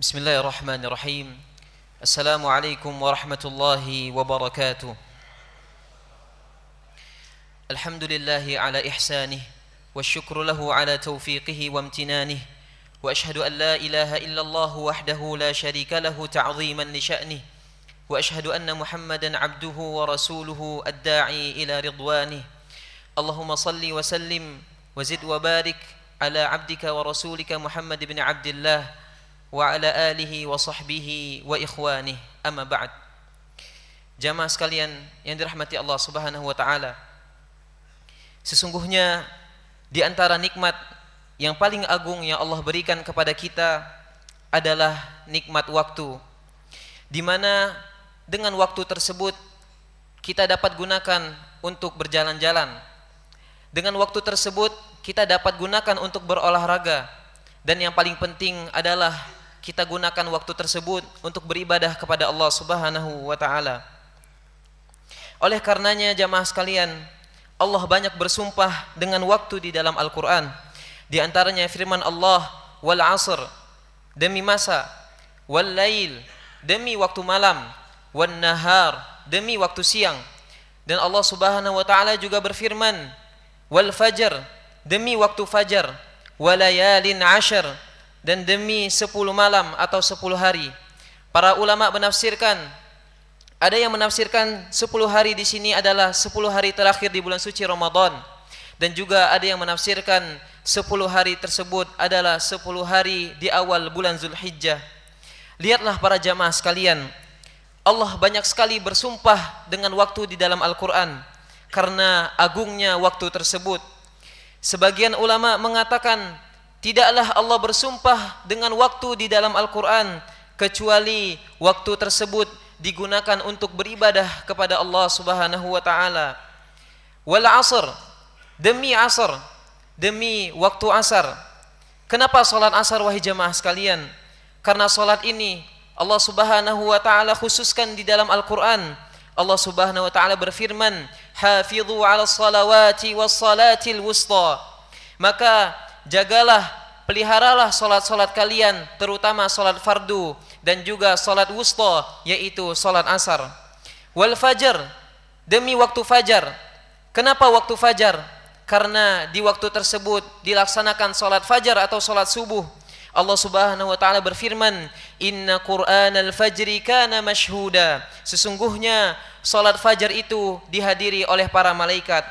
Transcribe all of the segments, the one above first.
Bismillahirrahmanirrahim. Assalamualaikum warahmatullahi wabarakatuh. Alhamdulillahi ala ihsanih wa syukru lahu ala taufiqihi wa amtinanih wa ashhadu an la ilaha illallah wahdahu la syarika lahu ta'ziman li sya'nih wa ashhadu anna Muhammadan abduhu wa rasuluhu ad-da'i ila ridwanih. Allahumma salli wa sallim wa zid wa barik ala abdika wa rasulika Muhammad ibn Abdillah wa ala alihi wa sahbihi wa ikhwanih, amma ba'd. Jamaah sekalian yang dirahmati Allah Subhanahu wa taala, sesungguhnya di antara nikmat yang paling agung yang Allah berikan kepada kita adalah nikmat waktu, di mana dengan waktu tersebut kita dapat gunakan untuk berjalan-jalan. Dengan waktu tersebut kita dapat gunakan untuk berolahraga, dan yang paling penting adalah kita gunakan waktu tersebut untuk beribadah kepada Allah Subhanahu wa taala. Oleh karenanya jamaah sekalian, Allah banyak bersumpah dengan waktu di dalam Al-Qur'an. Di antaranya firman Allah, wal 'asr, demi masa, wal lail, demi waktu malam, wan nahar, demi waktu siang. Dan Allah Subhanahu wa taala juga berfirman, wal fajr, demi waktu fajar, walayalin 'ashr, dan demi 10 malam atau 10 hari. Para ulama menafsirkan, ada yang menafsirkan 10 hari di sini adalah 10 hari terakhir di bulan suci Ramadan, dan juga ada yang menafsirkan 10 hari tersebut adalah 10 hari di awal bulan Zulhijjah. Lihatlah para jamaah sekalian, Allah banyak sekali bersumpah dengan waktu di dalam Al-Quran karena agungnya waktu tersebut. Sebagian ulama mengatakan, tidaklah Allah bersumpah dengan waktu di dalam Al-Quran kecuali waktu tersebut digunakan untuk beribadah kepada Allah Subhanahu wa taala. Wal 'asr, demi asar, demi waktu asar. Kenapa salat asar wahai jamaah sekalian? Karena salat ini Allah Subhanahu wa taala khususkan di dalam Al-Quran. Allah Subhanahu wa taala berfirman, hafidhu 'alas salawati was salatil wusta. Maka jagalah, peliharalah salat-salat kalian, terutama salat fardu dan juga salat wusta, yaitu salat asar. Wal fajr, demi waktu fajar. Kenapa waktu fajar? Karena di waktu tersebut dilaksanakan salat fajar atau salat subuh. Allah Subhanahu wa taala berfirman, inna qur'anal fajri kana mashhuda. Sesungguhnya salat fajar itu dihadiri oleh para malaikat.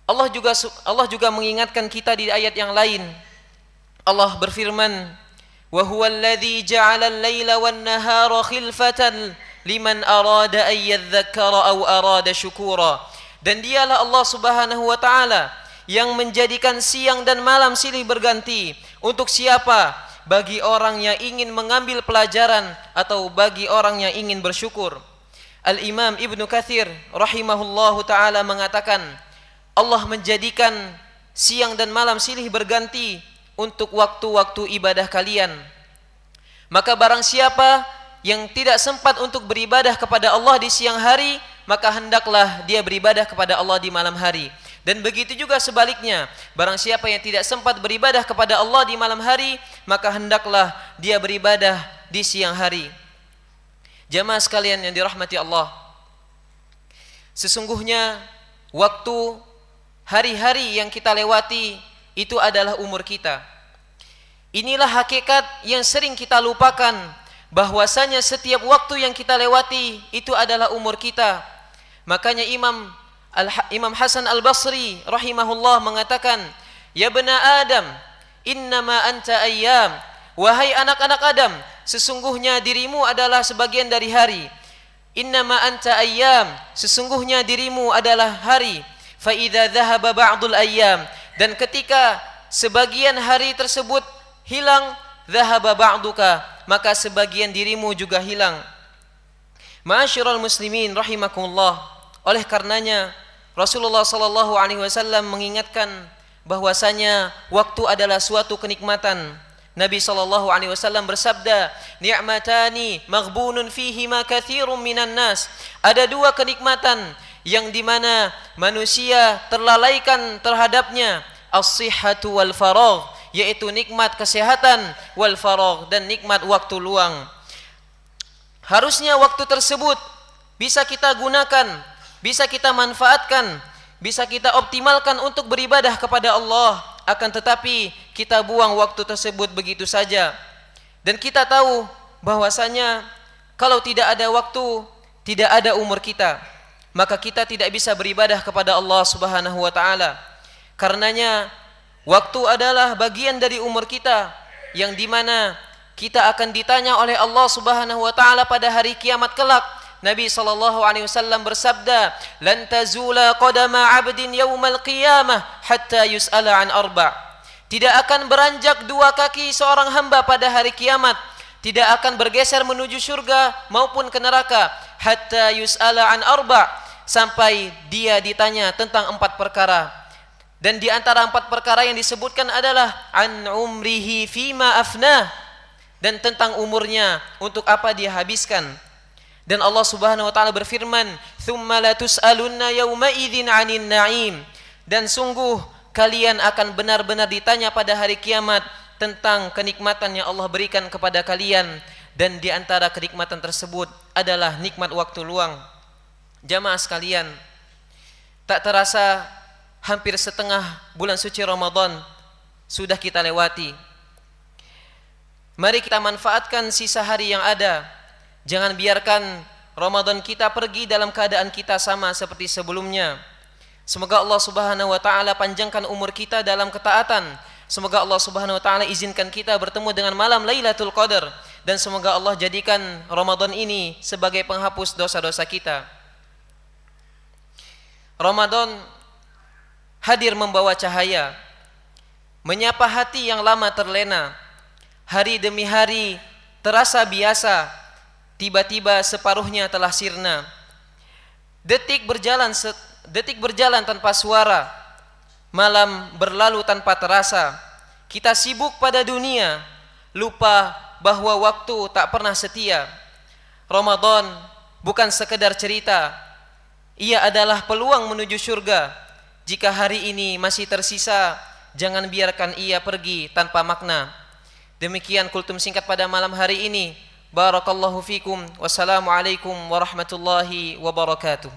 Allah juga mengingatkan kita di ayat yang lain. Allah berfirman, wa huwal ladzi ja'ala al-laila wan-nahara khilfatan liman arada an yadhakkara aw arada syukura. Dan dialah Allah Subhanahu wa taala yang menjadikan siang dan malam silih berganti. Untuk siapa? Bagi orang yang ingin mengambil pelajaran atau bagi orang yang ingin bersyukur. Al-Imam Ibnu Katsir rahimahullahu taala mengatakan, Allah menjadikan siang dan malam silih berganti untuk waktu-waktu ibadah kalian. Maka barang siapa yang tidak sempat untuk beribadah kepada Allah di siang hari, maka hendaklah dia beribadah kepada Allah di malam hari. Dan begitu juga sebaliknya, barang siapa yang tidak sempat beribadah kepada Allah di malam hari, maka hendaklah dia beribadah di siang hari. Jamaah sekalian yang dirahmati Allah, sesungguhnya waktu hari-hari yang kita lewati itu adalah umur kita. Inilah hakikat yang sering kita lupakan, bahwasanya setiap waktu yang kita lewati itu adalah umur kita. Makanya Imam Hasan Al-Basri rahimahullah mengatakan, ya bena Adam, innama anta ayyam. Wahai anak-anak Adam, sesungguhnya dirimu adalah sebagian dari hari. Innama anta ayyam, sesungguhnya dirimu adalah hari. Fa idza dhahaba ba'dul ayyam, dan ketika sebagian hari tersebut hilang, dhahaba ba'duka, maka sebagian dirimu juga hilang. Ma'asyiral muslimin rahimakumullah. Oleh karenanya Rasulullah sallallahu alaihi wasallam mengingatkan bahwasanya waktu adalah suatu kenikmatan. Nabi sallallahu alaihi wasallam bersabda, ni'matani maghbunun fihima katsirun minan nas. Ada dua kenikmatan yang dimana manusia terlalaikan terhadapnya, as-sihhatu wal faragh, yaitu nikmat kesehatan wal faragh, dan nikmat waktu luang. Harusnya waktu tersebut bisa kita gunakan, bisa kita manfaatkan, bisa kita optimalkan untuk beribadah kepada Allah. Akan tetapi kita buang waktu tersebut begitu saja. Dan kita tahu bahwasanya kalau tidak ada waktu, tidak ada umur kita, maka kita tidak bisa beribadah kepada Allah Subhanahu wa taala. Karenanya waktu adalah bagian dari umur kita, yang dimana kita akan ditanya oleh Allah Subhanahu wa taala pada hari kiamat kelak. Nabi SAW bersabda, "Lan tazula qadama 'abdin yaumal qiyamah hatta yus'ala an arba'." Tidak akan beranjak dua kaki seorang hamba pada hari kiamat, tidak akan bergeser menuju surga maupun ke neraka, hatta yus'ala an arba', sampai dia ditanya tentang 4 perkara. Dan di antara 4 perkara yang disebutkan adalah an umrihi fima afnah, dan tentang umurnya, untuk apa dia habiskan. Dan Allah Subhanahu wa taala berfirman, "Tsumma la tus'alunna yauma idzin 'anil na'im." Dan sungguh kalian akan benar-benar ditanya pada hari kiamat tentang kenikmatan yang Allah berikan kepada kalian, dan di antara kenikmatan tersebut adalah nikmat waktu luang. Jamaah sekalian, tak terasa hampir setengah bulan suci Ramadan sudah kita lewati. Mari kita manfaatkan sisa hari yang ada. Jangan biarkan Ramadan kita pergi dalam keadaan kita sama seperti sebelumnya. Semoga Allah Subhanahu wa taala panjangkan umur kita dalam ketaatan. Semoga Allah Subhanahu wa taala izinkan kita bertemu dengan malam Lailatul Qadar, dan semoga Allah jadikan Ramadan ini sebagai penghapus dosa-dosa kita. Ramadan hadir membawa cahaya, menyapa hati yang lama terlena. Hari demi hari terasa biasa, tiba-tiba separuhnya telah sirna. Detik berjalan tanpa suara, malam berlalu tanpa terasa. Kita sibuk pada dunia, lupa bahwa waktu tak pernah setia. Ramadan bukan sekedar cerita, ia adalah peluang menuju surga. Jika hari ini masih tersisa, jangan biarkan ia pergi tanpa makna. Demikian kultum singkat pada malam hari ini. Barakallahu fikum. Wassalamualaikum warahmatullahi wabarakatuh.